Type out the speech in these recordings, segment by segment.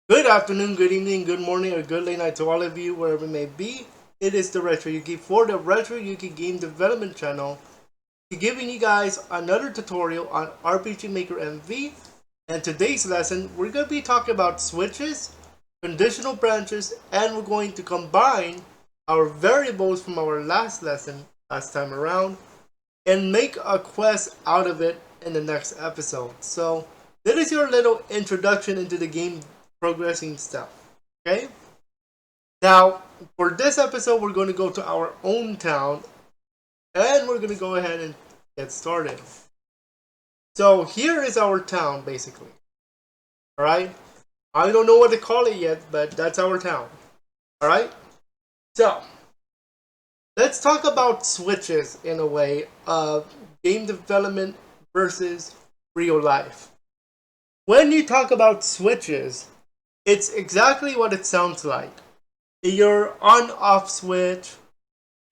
Good afternoon, good evening, good morning, or good late night to all of you, wherever it may be. It is the Retro Yuki for the Retro Yuki Game Development Channel, giving you guys another tutorial on RPG Maker MV. And today's lesson, we're going to be talking about switches, conditional branches, and we're going to combine our variables from our last lesson, last time around, and make a quest out of it in the next episode. So, that is your little introduction into the game progressing stuff. Okay? Now, for this episode, we're going to go to our own town and we're going to go ahead and get started. So, here is our town basically. Alright? I don't know what to call it yet, but that's our town. Alright? So, let's talk about switches in a way of game development versus real life. When you talk about switches, it's exactly what it sounds like. Your on-off switch,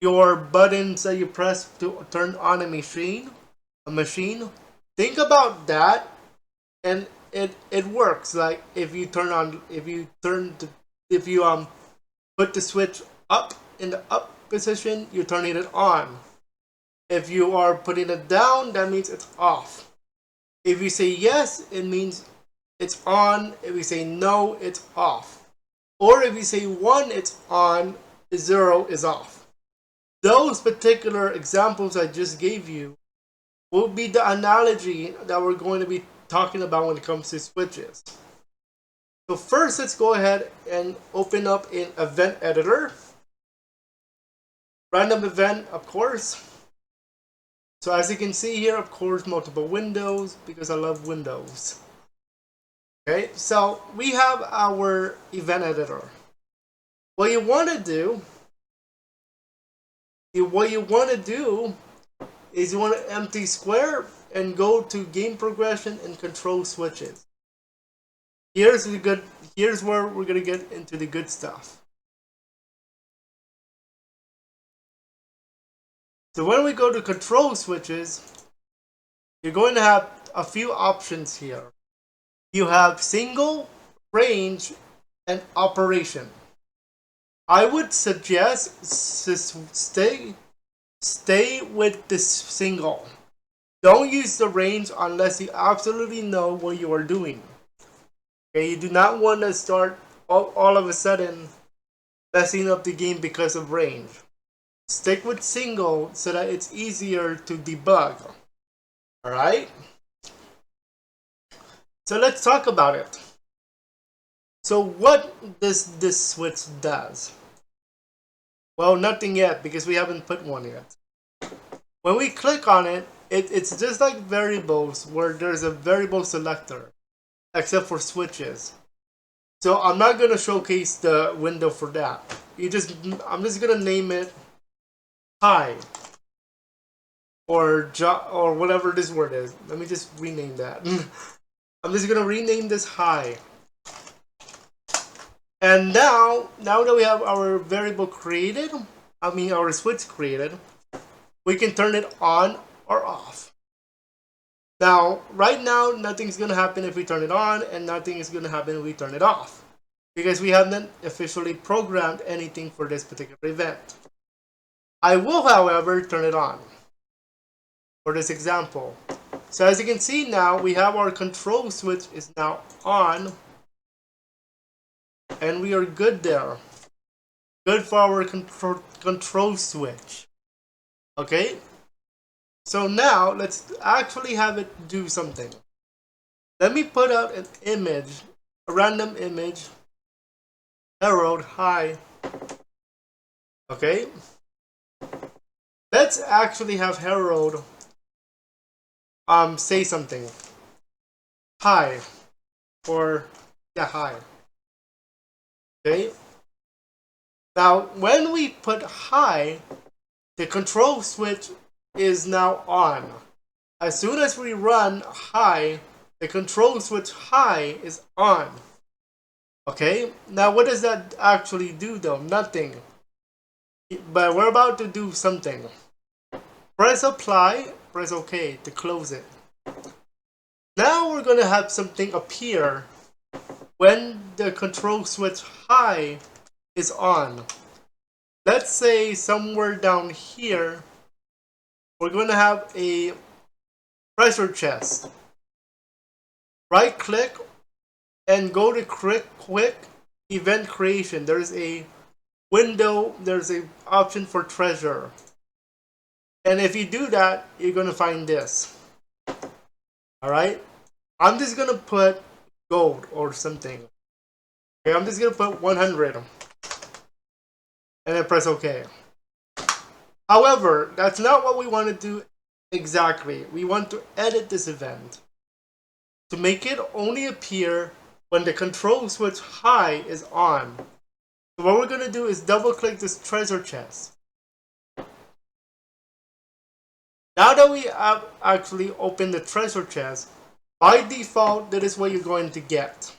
your buttons that you press to turn on a machine. Think about that, and it works. Like if you put the switch up in the up position, you're turning it on. If you are putting it down, that means it's off. If you say yes, it means it's on. If you say no, it's off. Or if you say 1, it's on, 0 is off. Those particular examples I just gave you will be the analogy that we're going to be talking about when it comes to switches. So first, let's go ahead and open up an event editor. Random event, of course. So as you can see here, of course, multiple windows because I love windows. Okay, so we have our event editor. What you want to do is you want to empty square and go to game progression and control switches. Here's where we're gonna get into the good stuff. So when we go to control switches, you're going to have a few options here. You have single, range, and operation. I would suggest stay with this single. Don't use the range unless you absolutely know what you are doing. Okay, you do not want to start all of a sudden messing up the game because of range. Stick with single so that it's easier to debug. Alright? So let's talk about it. So what does this switch does? Well, nothing yet because we haven't put one yet. When we click on it, it's just like variables where there's a variable selector, except for switches. So I'm not going to showcase the window for that. I'm just going to name it hi or whatever this word is. Let me just rename that. I'm just gonna rename this hi. And now that we have our variable created, our switch created, we can turn it on or off. Now, right now, nothing's gonna happen if we turn it on, and nothing is gonna happen if we turn it off, because we haven't officially programmed anything for this particular event. I will, however, turn it on for this example. So as you can see now, we have our control switch is now on, and we are good there. Good for our control switch. Okay? So now, let's actually have it do something. Let me put out an image, a random image, herald hi. Okay? Let's actually have Herald say something. Hi. Or yeah, hi. Okay. Now when we put hi, the control switch is now on. As soon as we run hi, the control switch hi is on. Okay? Now what does that actually do though? Nothing. But we're about to do something. Press apply, press OK to close it. Now we're going to have something appear when the control switch high is on. Let's say somewhere down here, we're going to have a treasure chest. Right click and go to quick event creation. There's a window, there's an option for treasure. And if you do that, you're going to find this. Alright? I'm just going to put gold or something. Okay, I'm just going to put 100. And then press OK. However, that's not what we want to do exactly. We want to edit this event to make it only appear when the control switch high is on. So what we're going to do is double click this treasure chest. Now that we have actually opened the treasure chest, by default, that is what you're going to get.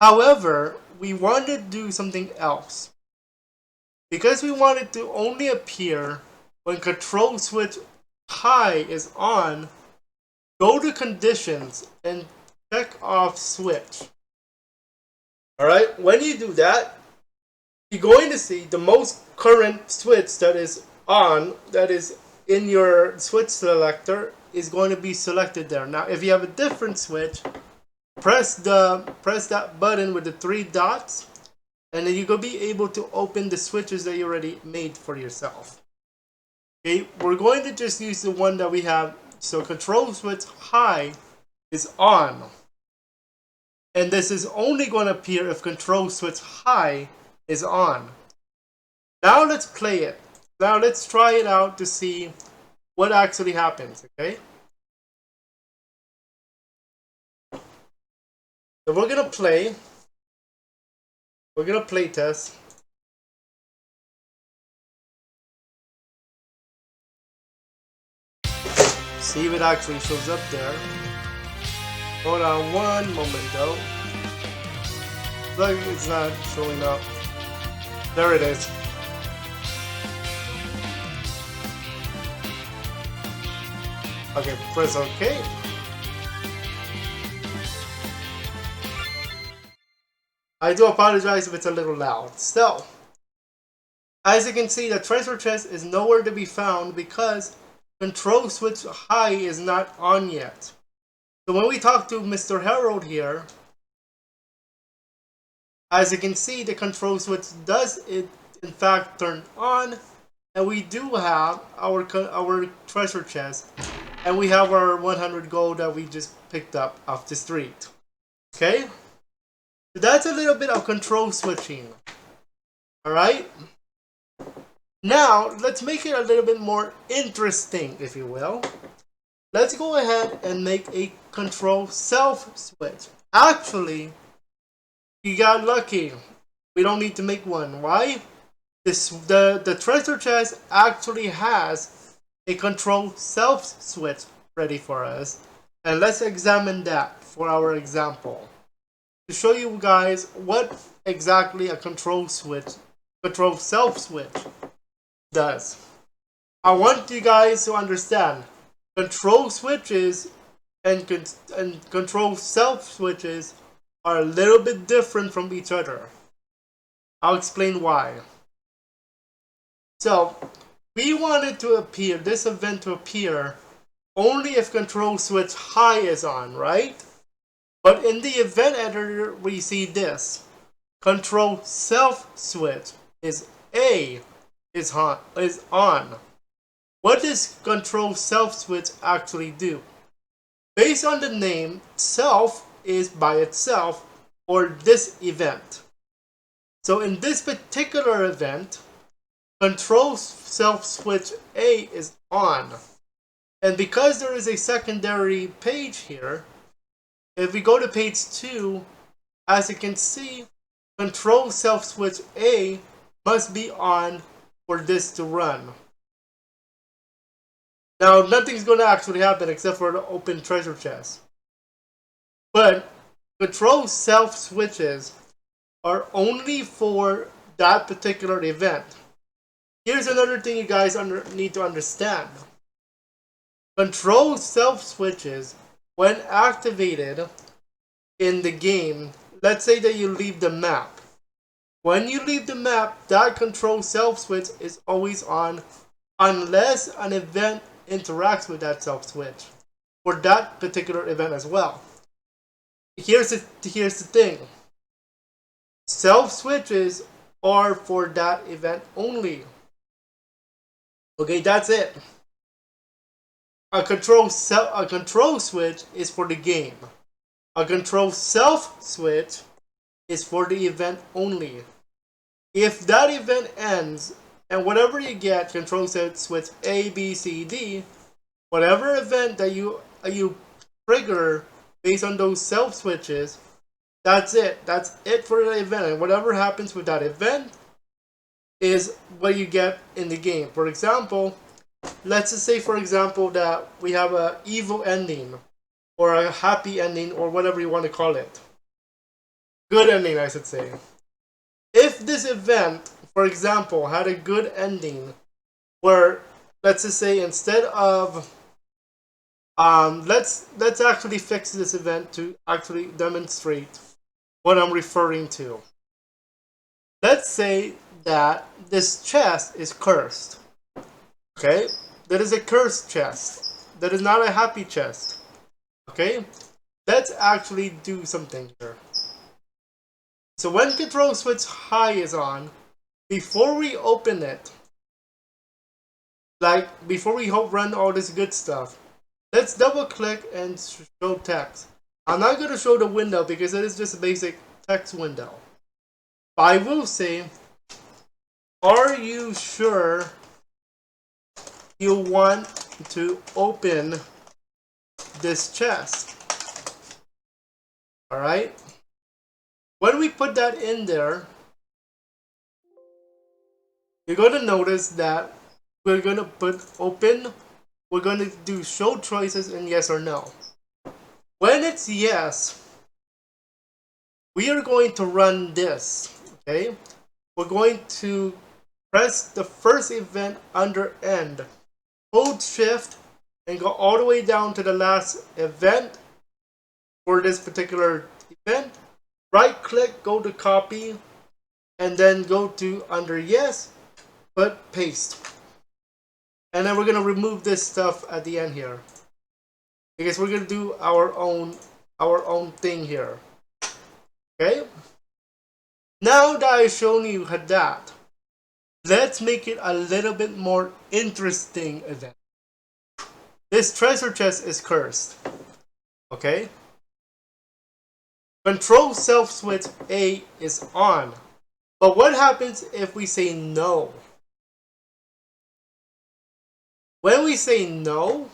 However, we want to do something else. Because we want it to only appear when control switch high is on, go to conditions and check off switch. Alright, when you do that, you're going to see the most current switch that is on, that is in your switch selector, is going to be selected there. Now if you have a different switch, press that button with the 3 dots, and then you're going to be able to open the switches that you already made for yourself. Okay, we're going to just use the one that we have. So control switch high is on. And this is only going to appear if control switch high is on. Now let's play it. Now let's try it out to see what actually happens, okay? So we're going to play. We're going to play test. See if it actually shows up there. Hold on one moment though. Look, it's not showing up. There it is. Okay, press OK. I do apologize if it's a little loud. So, as you can see, the treasure chest is nowhere to be found because control switch high is not on yet. So when we talk to Mr. Harold here, as you can see, the control switch does in fact turn on, and we do have our treasure chest, and we have our 100 gold that we just picked up off the street. Okay? So that's a little bit of control switching. Alright? Now, let's make it a little bit more interesting, if you will. Let's go ahead and make a control self switch. Actually, you got lucky. We don't need to make one. Why? The treasure chest actually has a control self switch ready for us. And let's examine that for our example. To show you guys what exactly a control self switch does. I want you guys to understand control switches and control self switches are a little bit different from each other. I'll explain why. So we wanted to appear, this event to appear only if control switch high is on, right? But in the event editor we see this. Control self switch is on. What does control self switch actually do? Based on the name, self is by itself or this event. So in this particular event, control self switch A is on. And because there is a secondary page here, if we go to page 2, as you can see, control self switch A must be on for this to run. Now, nothing's going to actually happen except for the open treasure chest. But control self switches are only for that particular event. Here's another thing you guys need to understand. Control self switches, when activated in the game, let's say that you leave the map. When you leave the map, that control self switch is always on unless an event interacts with that self switch for that particular event as well. Here's the thing. Self switches are for that event only. Okay, that's it. A control switch is for the game. A control self switch is for the event only. If that event ends and whatever you get, control switch A, B, C, D, whatever event that you trigger based on those self switches, that's it. That's it for the event. And whatever happens with that event is what you get in the game. For example, let's just say, for example, that we have a evil ending or a happy ending or whatever you want to call it. Good ending, I should say. If this event, for example, had a good ending where, let's just say, instead of let's actually fix this event to actually demonstrate what I'm referring to. Let's say that this chest is cursed. Okay? That is a cursed chest. That is not a happy chest. Okay? Let's actually do something here. So when control switch high is on, before we open it, like before we run all this good stuff, let's double click and show text. I'm not going to show the window because it is just a basic text window. I will say, are you sure you want to open this chest? Alright? When we put that in there, you're going to notice that we're going to put open, we're going to do show choices and yes or no. When it's yes, we are going to run this, okay? We're going to press the first event under end, hold shift, and go all the way down to the last event for this particular event. Right click, go to copy, and then go to under yes, put paste. And then we're going to remove this stuff at the end here, because we're going to do our own thing here. Okay? Now that I've shown you that, let's make it a little bit more interesting event. This treasure chest is cursed. Okay? Control self switch A is on. But what happens if we say no? When we say no,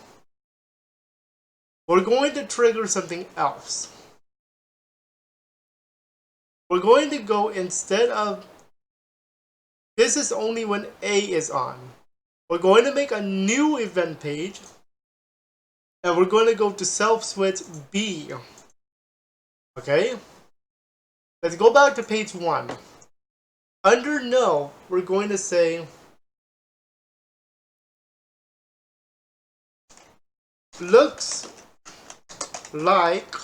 we're going to trigger something else. We're going to go, instead of, this is only when A is on. We're going to make a new event page, and we're going to go to self switch B. Okay? Let's go back to page 1. Under no, we're going to say looks like,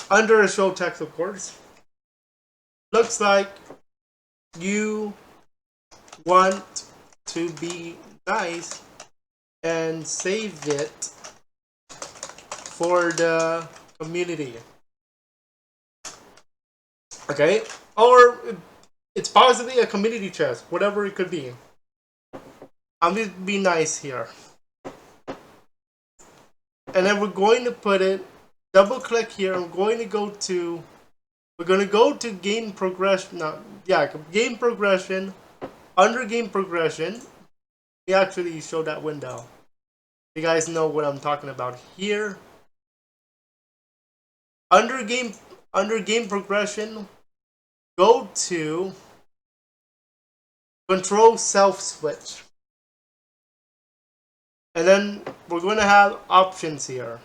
under a show text of course, looks like you want to be nice and save it for the community. Okay? Or it's possibly a community chest, whatever it could be. I'm going to be nice here. And then we're going to put it, double click here, we're going to go to game progression, game progression. Under game progression, we actually show that window. You guys know what I'm talking about here. Under game progression, go to control self switch. And then we're going to have options here.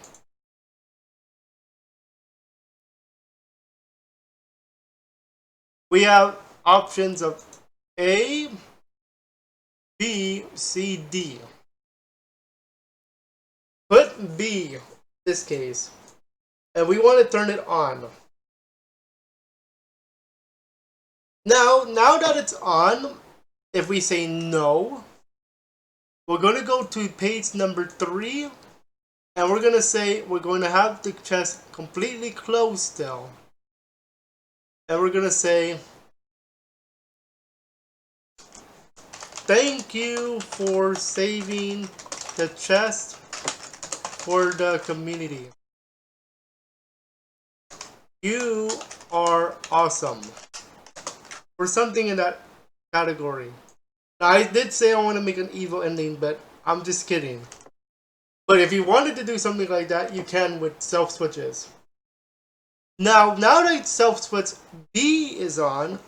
We have options of A, B, C, D. Put B in this case, and we want to turn it on. Now that it's on, if we say no, we're going to go to page number 3, and we're going to say we're going to have the chest completely closed still. And we're going to say, thank you for saving the chest for the community. You are awesome. Or something in that category. Now, I did say I want to make an evil ending, but I'm just kidding. But if you wanted to do something like that, you can with self switches. Now that self switch B is on,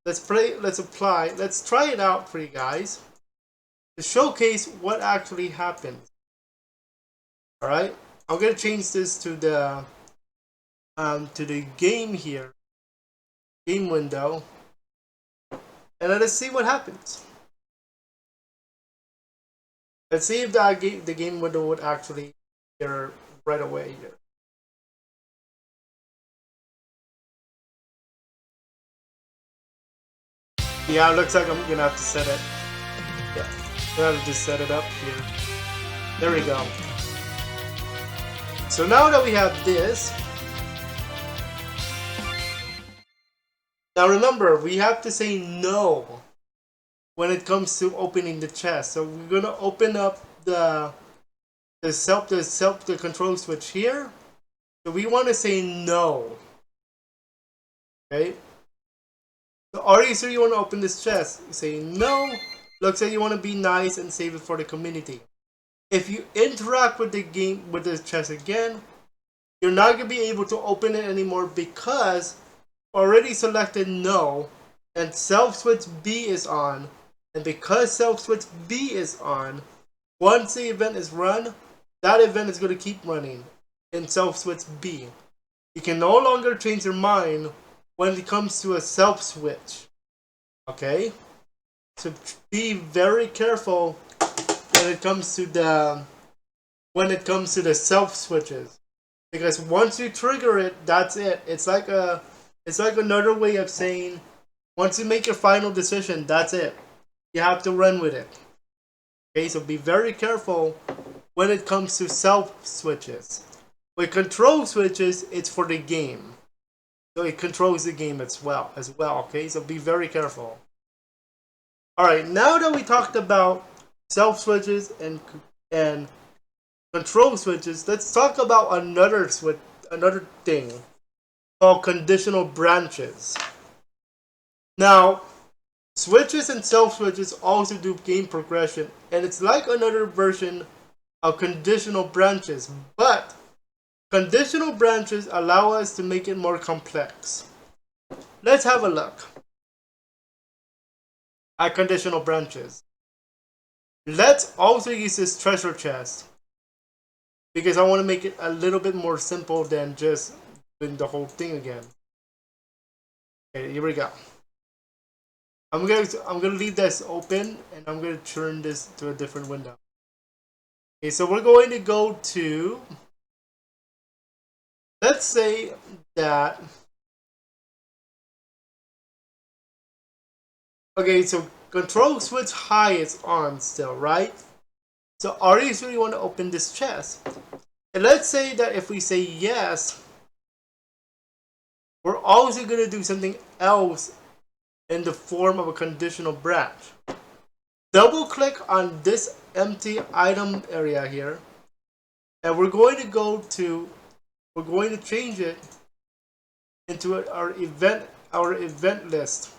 let's try it out for you guys to showcase what actually happens. Alright, I'm gonna change this to the game here, game window, and let us see what happens. Let's see if the game window would actually appear right away here. Yeah, it looks like I'm gonna have to set it. Yeah, I'm gonna have to just set it up here. There we go. So now that we have this, now remember, we have to say no when it comes to opening the chest. So we're gonna open up the control switch here. So we want to say no. Okay. So are you sure you want to open this chest? You say no. Looks like you want to be nice and save it for the community. If you interact with the game with the chest again, you're not gonna be able to open it anymore because already selected no, and self switch B is on. And because self switch B is on, once the event is run, that event is going to keep running in self switch B. You can no longer change your mind when it comes to a self switch. Okay? So be very careful when it comes to the self switches. Because once you trigger it, that's it. It's like another way of saying once you make your final decision, that's it. You have to run with it. Okay, so be very careful when it comes to self switches. With control switches, it's for the game. So it controls the game as well. Okay, so be very careful. Alright, now that we talked about self switches and control switches, let's talk about another thing called conditional branches. Now, switches and self switches also do game progression, and it's like another version of conditional branches, but conditional branches allow us to make it more complex. Let's have a look at conditional branches. Let's also use this treasure chest because I want to make it a little bit more simple than just doing the whole thing again. Okay, here we go. I'm gonna leave this open and I'm gonna turn this to a different window. Okay, so we're going to go to, let's say that, okay, so control switch high is on still, right? So are you sure you want to open this chest? And let's say that if we say yes, we're also gonna do something else in the form of a conditional branch. Double click on this empty item area here, and we're going to change it into our event list.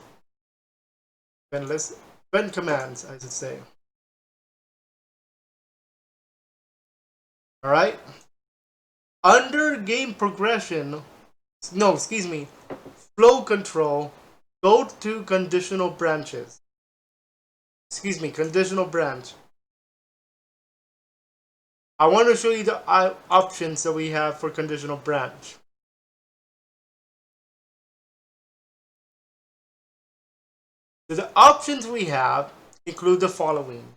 Event commands, I should say. Alright? Under game progression, no, excuse me, flow control, go to conditional branches. Excuse me, conditional branch. I want to show you the options that we have for conditional branch. So the options we have include the following.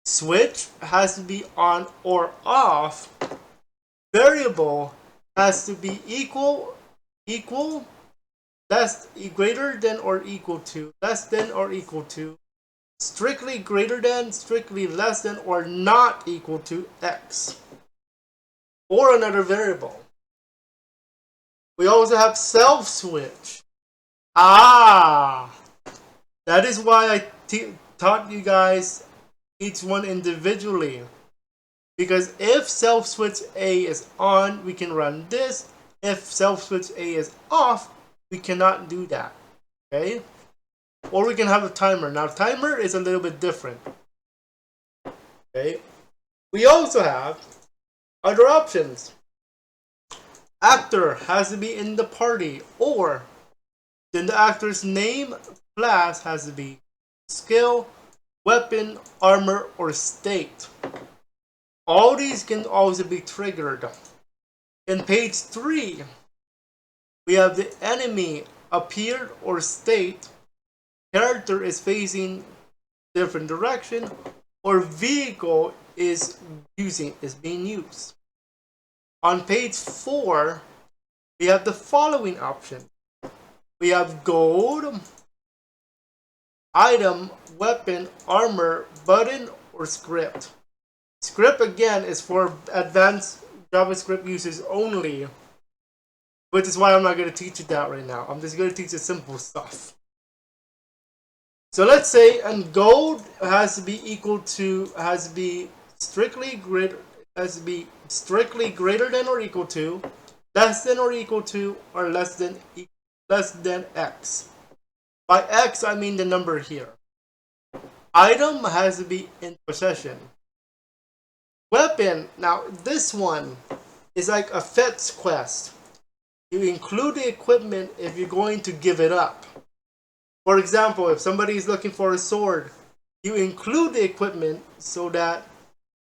Switch has to be on or off. Variable has to be equal greater than or equal to, less than or equal to, strictly greater than, strictly less than, or not equal to x, or another variable. We also have self switch. That is why I taught you guys each one individually. Because if self switch A is on, we can run this. If self switch A is off, we cannot do that. Okay? Or we can have a timer. Now, timer is a little bit different. Okay? We also have other options. Actor has to be in the party, or then the actor's name, class has to be skill, weapon, armor, or state. All these can also be triggered. In page 3, we have the enemy appeared or state, character is facing different direction, or vehicle is being used. On page 4, we have the following option. We have gold, item, weapon, armor, button, or script. Script again is for advanced JavaScript users only, which is why I'm not going to teach you that right now. I'm just going to teach you simple stuff. So let's say, and gold has to be strictly greater than or equal to, less than or equal to, or less than x. By x, I mean the number here. Item has to be in possession. Weapon, now this one is like a fetch quest. You include the equipment if you're going to give it up. For example, if somebody is looking for a sword, you include the equipment so that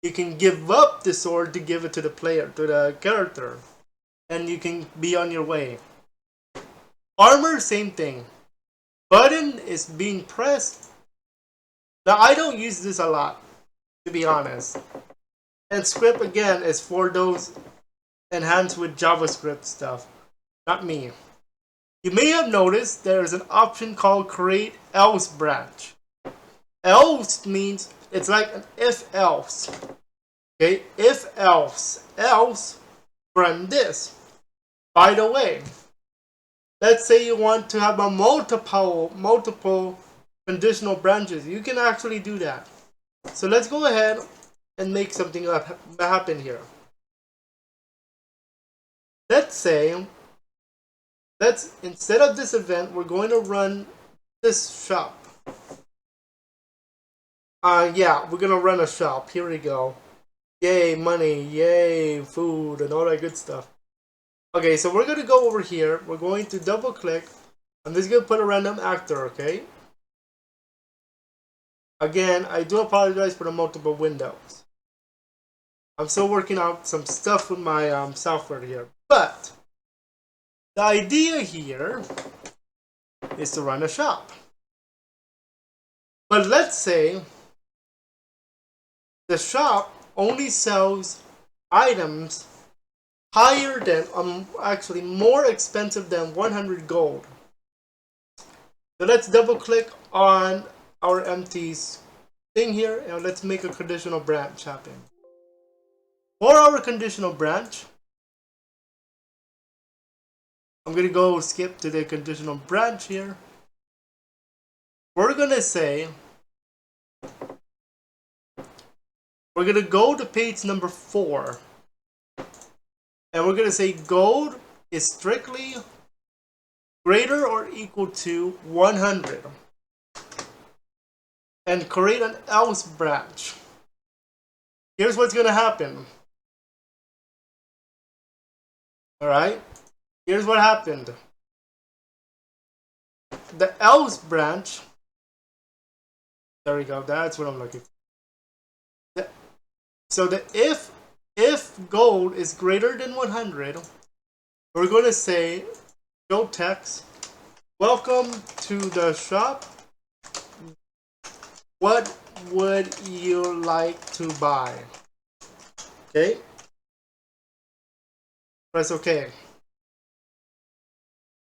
you can give up the sword to give it to the player, to the character, and you can be on your way. Armor, same thing. Button is being pressed. Now, I don't use this a lot, to be honest. And script, again, is for those enhanced with JavaScript stuff, not me. You may have noticed there is an option called create else branch. Else means it's like an if else. Okay, if else run this. By the way, let's say you want to have a multiple conditional branches. You can actually do that. So let's go ahead and make something happen here. Let's say, instead of this event, we're going to run this shop. Yeah, we're gonna run a shop. Here we go. Yay, money, yay, food, and all that good stuff. Okay, so we're gonna go over here. We're going to double click. I'm just gonna put a random actor, okay? Again, I do apologize for the multiple windows. I'm still working out some stuff with my software here. But the idea here is to run a shop. But let's say the shop only sells items higher than, actually more expensive than 100 gold. So let's double click on our empty thing here and let's make a conditional branch happen. For our conditional branch, I'm going to go skip to the conditional branch here. We're going to say, we're going to go to page number 4. And we're going to say gold is strictly greater or equal to 100. And create an else branch. Here's what's going to happen. Alright, here's what happened. The else branch, there we go, that's what I'm looking for. So the if gold is greater than 100, we're going to say, go text, welcome to the shop, what would you like to buy? Okay. Press OK.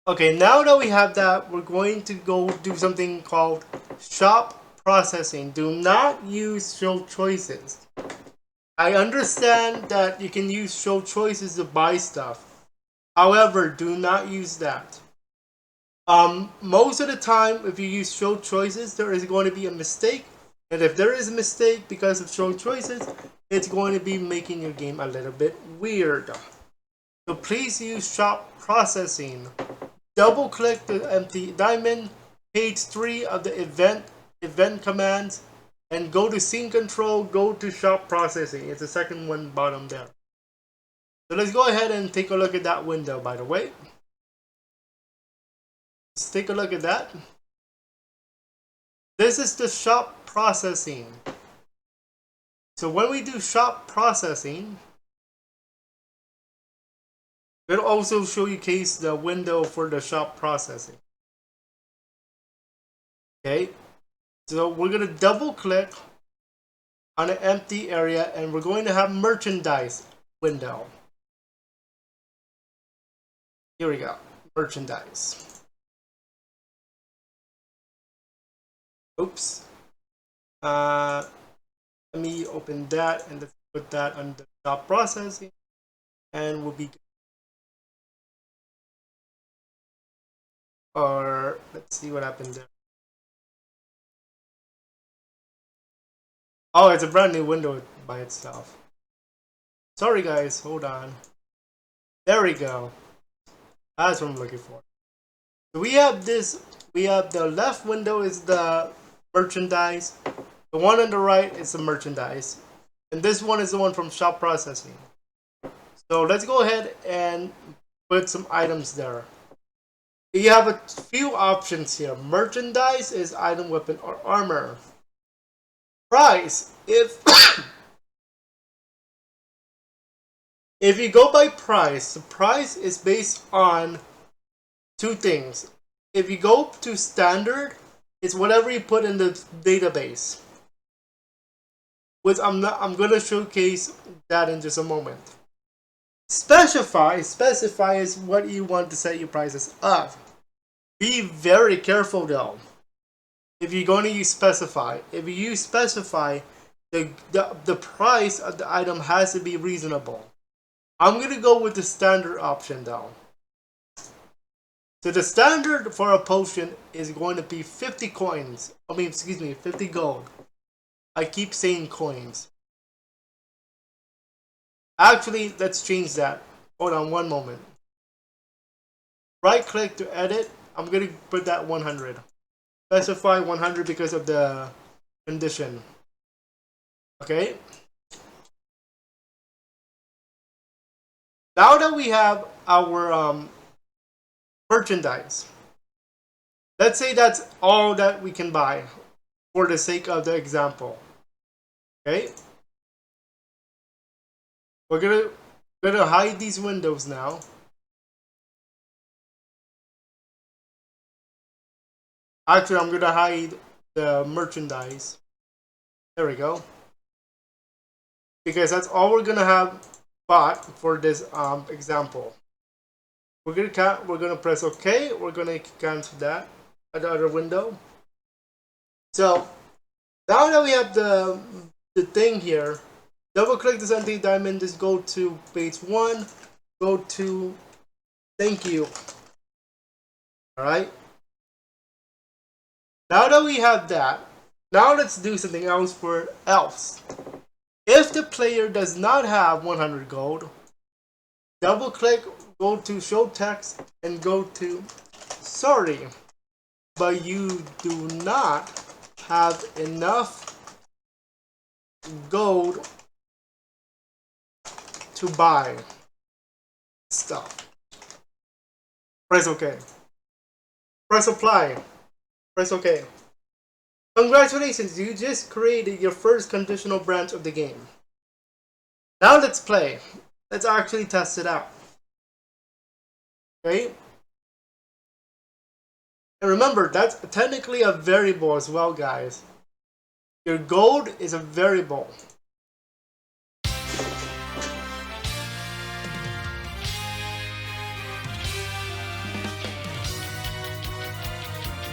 Okay, now that we have that, we're going to go do something called shop processing. Do not use show choices. I understand that you can use show choices to buy stuff. However, do not use that. Most of the time, if you use show choices, there is going to be a mistake. And if there is a mistake because of show choices, it's going to be making your game a little bit weird. So please use shop processing. Double click the empty diamond, page 3 of the event commands, and go to scene control, go to shop processing. It's the second one bottom there. So let's go ahead and take a look at that window, by the way. Let's take a look at that. This is the shop processing. So when we do shop processing, it'll also show you case the window for the shop processing. Okay, so we're going to double click on an empty area and we're going to have merchandise window. Here we go, merchandise. Oops. Let me open that and let's put that on the shop processing and we'll be good. Or let's see what happened there. Oh, it's a brand new window by itself. Sorry guys, hold on. There we go. That's what I'm looking for. So we have this, we have the left window is the merchandise. The one on the right is the merchandise. And this one is the one from shop processing. So let's go ahead and put some items there. You have a few options here. Merchandise is item, weapon, or armor. Price, if if you go by price, the price is based on two things. If you go to standard, it's whatever you put in the database. Which I'm gonna showcase that in just a moment. Specify is what you want to set your prices of. Be very careful though. If you're going to use specify, if you use specify, the price of the item has to be reasonable. I'm gonna go with the standard option though. So the standard for a potion is going to be 50 coins. 50 gold. I keep saying coins. Actually, let's change that. Hold on one moment. Right click to edit. I'm gonna put that 100. Specify 100 because of the condition. Okay. Now that we have our merchandise, let's say that's all that we can buy for the sake of the example. Okay. We're gonna hide these windows now. Actually, I'm gonna hide the merchandise. There we go. Because that's all we're gonna have bought for this example. We're gonna press OK. We're gonna cancel that at the other window. So now that we have the thing here, double click this empty diamond. Just go to page 1. Go to thank you. All right. Now that we have that, now let's do something else for elves. If the player does not have 100 gold, double click, go to show text, and go to sorry, but you do not have enough gold to buy stuff. Press OK. Press apply. Press OK. Congratulations, you just created your first conditional branch of the game. Now let's play. Let's actually test it out. Okay? And remember, that's technically a variable as well, guys. Your gold is a variable.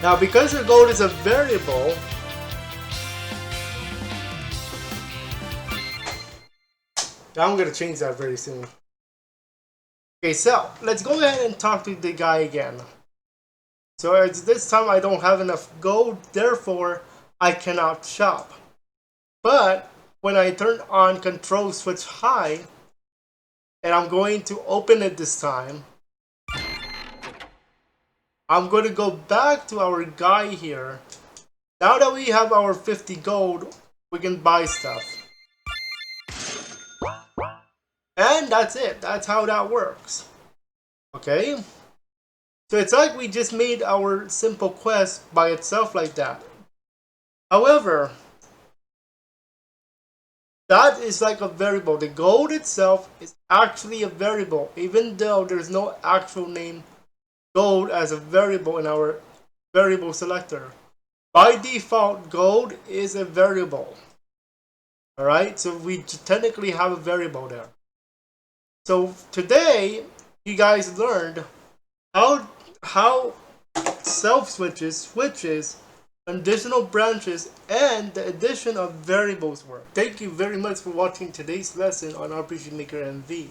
Now because your gold is a variable, I'm gonna change that very soon. Okay, so let's go ahead and talk to the guy again. So as this time I don't have enough gold, therefore I cannot shop. But when I turn on control switch high, and I'm going to open it this time, I'm going to go back to our guy here. Now that we have our 50 gold, we can buy stuff. And that's it. That's how that works. Okay? So it's like we just made our simple quest by itself like that. However, that is like a variable. The gold itself is actually a variable, even though there's no actual name gold as a variable in our variable selector. By default, gold is a variable. Alright, so we technically have a variable there. So today, you guys learned how self switches, conditional branches, and the addition of variables work. Thank you very much for watching today's lesson on RPG Maker MV.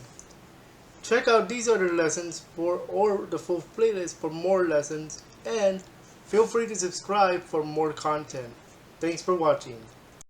Check out these other lessons or the full playlist for more lessons, and feel free to subscribe for more content. Thanks for watching.